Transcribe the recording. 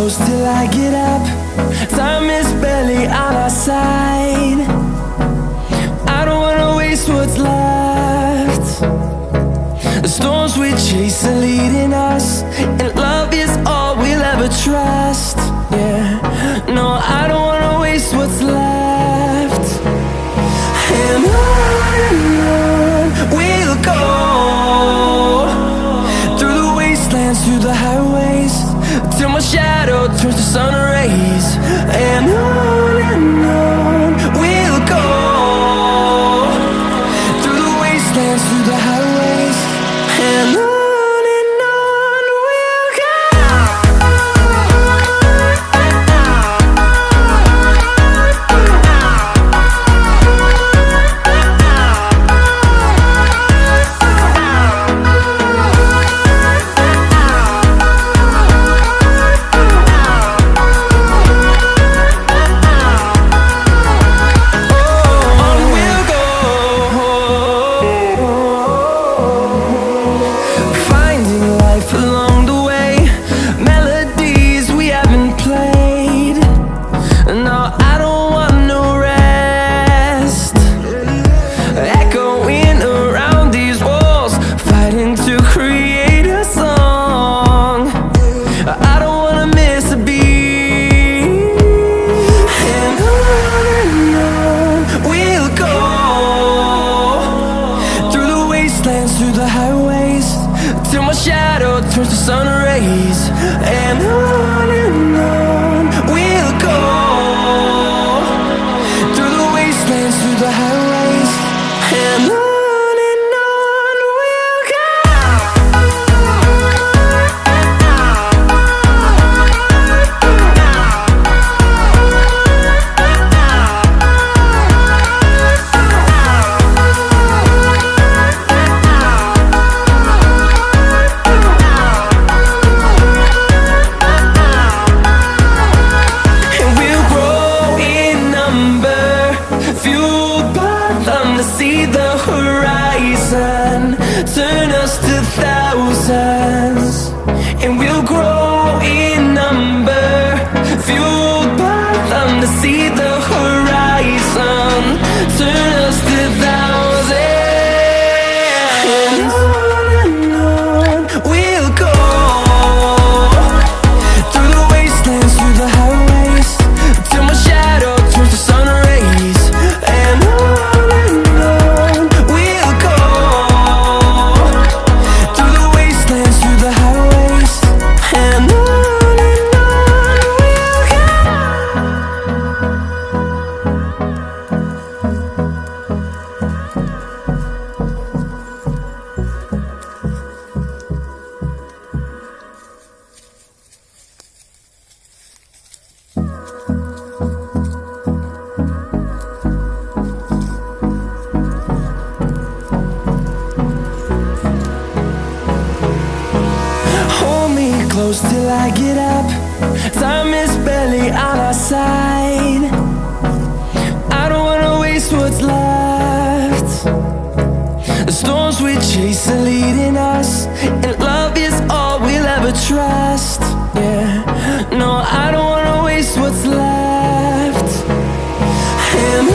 close till I get up. Time is barely on our side. I don't wanna waste what's left. The storms we chase are leading us, and love is all we'll ever trust. Yeah, no, I don't wanna waste what's left. And on we'll go, through the wastelands, through the highways, till my shadow turns to sun rays. And on we'll go, through the wastelands, through the highways, and on. Through the highways, till my shadow turns to sun rays. And on we'll go, through the wastelands, through the highways, and on. See the horizon turn us to thousands, and we'll grow in number, fueled by them to see the horizon turn us to thousands. And on we'll go, through the wastelands, through the highways, till my shadow turns to sun rays. And on close till I get up. Time is barely on our side. I don't wanna waste what's left. The storms we chase are leading us, and love is all we'll ever trust. Yeah, no, I don't wanna waste what's left. And